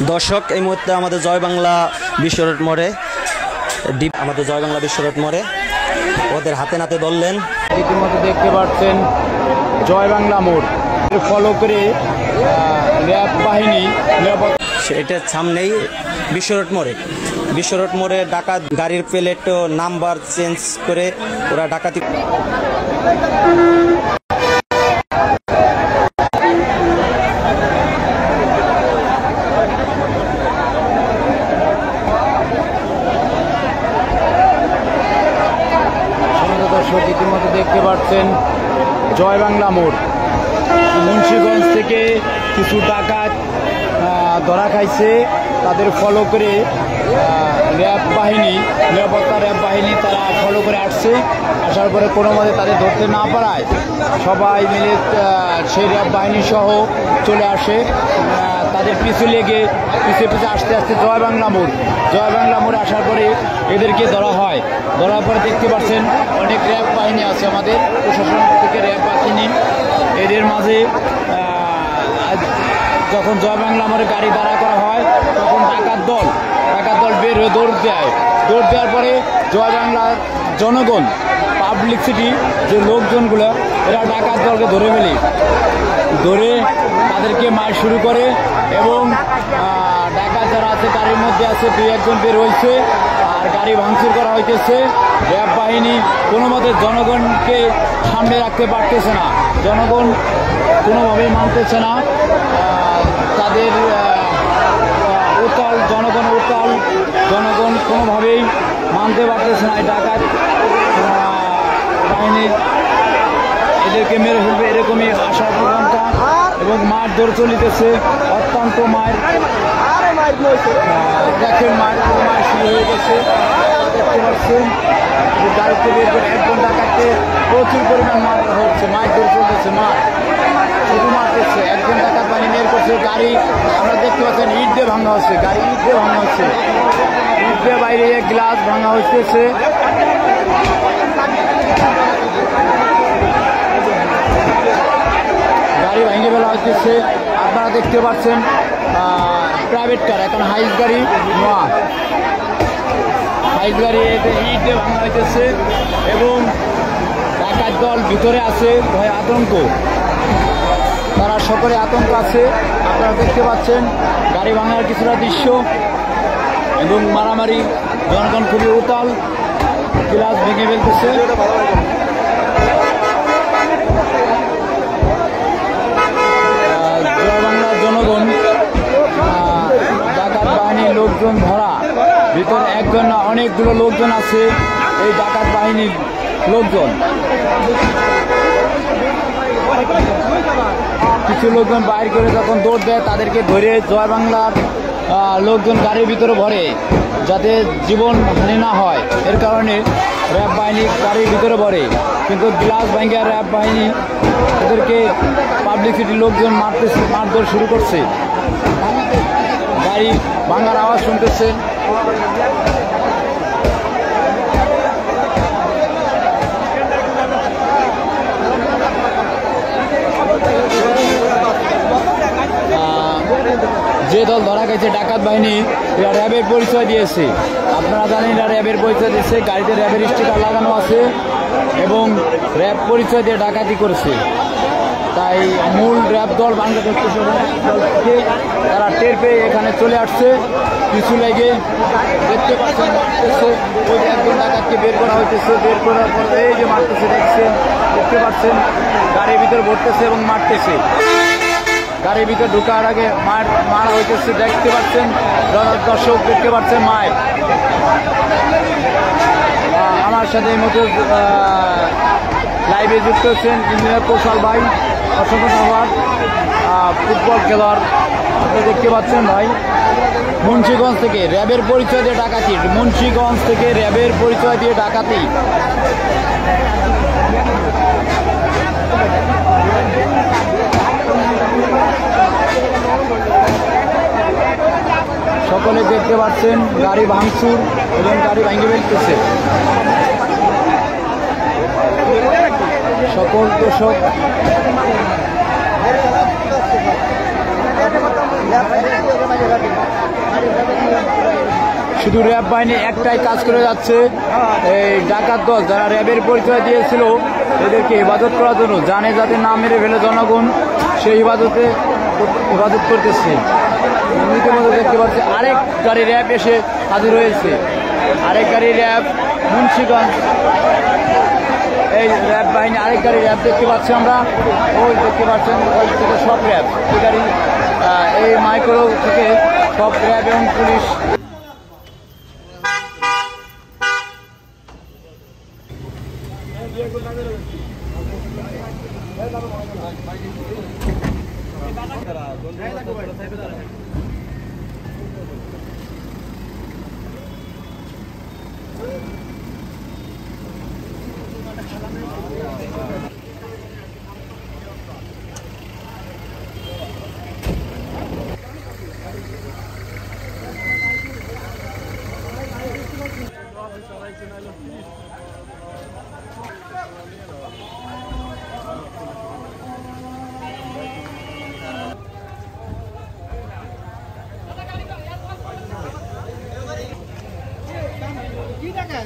দর্শক এই মুহূর্তে আমাদের জয় বাংলা বিশ্ব রোড মোড়ে আমাদের জয় বাংলা বিশ্ব রোড মোড়ে ওদের হাতে নাতে ধরলেন। ইতিমধ্যে দেখতে পাচ্ছেন জয় বাংলা মোড় ফলো করে র্যাব বাহিনী এটার সামনেই বিশ্ব রোড মোড়ে ডাকাত গাড়ির প্লেট নাম্বার চেঞ্জ করে ওরা ডাকাতি ইতিমধ্যে দেখতে পাচ্ছেন জয় বাংলা মোড় মুন্সিগঞ্জ থেকে কিছু ডাকাত ধরা খাইছে, তাদের ফলো করে র্যাব বাহিনী নিরাপত্তা র্যাব বাহিনী তারা ফলো করে আসছে। আসার পরে কোনো মতে তাদের ধরতে না পারায় সবাই মিলে সেই র্যাব বাহিনী সহ চলে আসে। তাদের পিছু লেগে পিছিয়ে আস্তে আস্তে জয় বাংলা মোড়ে আসার পরে এদেরকে ধরা হয়। ধরার পরে দেখতে পাচ্ছেন অনেক র্যাব বাহিনী আছে, আমাদের প্রশাসন থেকে র্যাব বাহিনী। এদের মাঝে যখন জয় বাংলা মোড়ে গাড়ি দাঁড়া করা হয় তখন ডাকাত দল বের হয়ে দৌড় দেওয়ার পরে জয় বাংলার জনগণ পাবলিক সিটি যে লোকজনগুলো এরা ডাকাত দলকে ধরে তাদেরকে মার শুরু করে এবং ডাকাত যারা আছে গাড়ির মধ্যে আছে 2-1 বের হয়েছে আর গাড়ি ভাঙচুর করা হইতেছে। র্যাব বাহিনী কোনো মতে জনগণকে সামনে রাখতে পারতেছে না, জনগণ কোনোভাবেই মানতেছে না, তাদের জনগণ কোনোভাবেই মানতে পারতেছে না। এই ডাকাত বাহিনী এদেরকে মেরে ফেলবে এরকমই আশার প্রবণতা এবং মারধর চলিতেছে, অত্যন্ত দেখেন মার শুরু হয়ে গেছে। দেখতে পাচ্ছেন গাড়িতে বের করে একজন ডাকাতকে প্রচুর পরিমাণ মারধর হচ্ছে, মারধর চলতেছে, শুধু মারতেছে। একজন ডাকাত বাহিনী বের করছে, গাড়ি আমরা দেখতে পাচ্ছেন ইট দিয়ে ভাঙা হচ্ছে, ইট দিয়ে বাইরে গ্লাস ভাঙা হচ্ছে। গাড়ি ভেঙে ফেলা হচ্ছে। আপনারা দেখতে পাচ্ছেন প্রাইভেট কার এখন হাইস গাড়ি ইট দিয়ে ভাঙা হইতেছে এবং ডাকাত দল ভিতরে আছে, ভয় আতঙ্ক, তারা সকলে আতঙ্ক আছে। আপনারা দেখতে পাচ্ছেন গাড়ি ভাঙার কিছুটা দৃশ্য এবং মারামারি, জনগণ খুবই উতাল, গ্লাস ভেঙে ফেলতেছে। জয় বাংলার জনগণ ডাকাত বাহিনীর লোকজন ধরা, ভিতরে একজন না অনেকগুলো লোকজন আছে এই ডাকাত বাহিনীর লোকজন। কিছু লোকজন বাইর করে যখন দৌড় দেয় তাদেরকে ধরে জয় বাংলার লোকজন গাড়ির ভিতরে ভরে যাতে জীবন হানি না হয়, এর কারণে র্যাব বাহিনী গাড়ির ভিতরে ভরে। কিন্তু গ্লাস ভাঙিয়ে র্যাব বাহিনী এদেরকে পাবলিক সিটির লোকজন মারধর শুরু করছে। গাড়ি ভাঙার আওয়াজ শুনতেছে। যে দল ধরা গেছে ডাকাত বাহিনী এরা র্যাবের পরিচয় দিয়েছে, আপনারা জানেন এরা র্যাবের পরিচয় দিয়েছে, গাড়িতে র্যাবের স্টিকার লাগানো আছে এবং র্যাব পরিচয় দিয়ে ডাকাতি করেছে। তাই মূল র্যাব দল বাংলাদেশ দলকে তারা টের পেয়ে এখানে চলে আসছে, কিছু লেগে দেখতে পাচ্ছেন ওই একজন ডাকাতকে বের করা হইতেছে। বের করার পর এই যে মারতেছে দেখতে পাচ্ছেন গাড়ির ভিতরে ভরতেছে এবং মারতেছে। গাড়ির ভিতরে ঢোকার আগে মারা হইতেছে, দেখতে পাচ্ছেন দর্শক, দেখতে পাচ্ছেন মায়ের। আমার সাথে এই মতো লাইভে যুক্ত হচ্ছেন ইঞ্জিনিয়ার কৌশল ভাই, অসংখ্য ধন্যবাদ। ফুটবল খেলোয়াড় আপনি দেখতে পাচ্ছেন ভাই। মুন্সিগঞ্জ থেকে র্যাবের পরিচয় দিয়ে ডাকাতি, সকলে দেখতে পাচ্ছেন গাড়ি ভাঙচুর এবং গাড়ি ভেঙে ফেলতেছে। সকল দর্শক শুধু র্যাব বাহিনী একটাই কাজ করে যাচ্ছে, এই ডাকাত দল যারা র্যাবের পরিচয় দিয়েছিল এদেরকে হেফাজত করার জন্য, জানে যাতে না মেরে ফেলে জনগণ, সেই হেফাজত করতেছে। ইতিমধ্যে দেখতে পাচ্ছি আরেক গাড়ি র্যাব এসে হাজির হয়েছে, আরেক গাড়ি র্যাব মুন্সিগঞ্জ, এই র্যাব বাহিনী আরেক গাড়ি র্যাব দেখতে পাচ্ছি আমরা, ওই দেখতে পাচ্ছেন ওই থেকে সব র্যাব, এই গাড়ি এই মাইক্রো থেকে সব র্যাব এবং পুলিশ। কি টাকা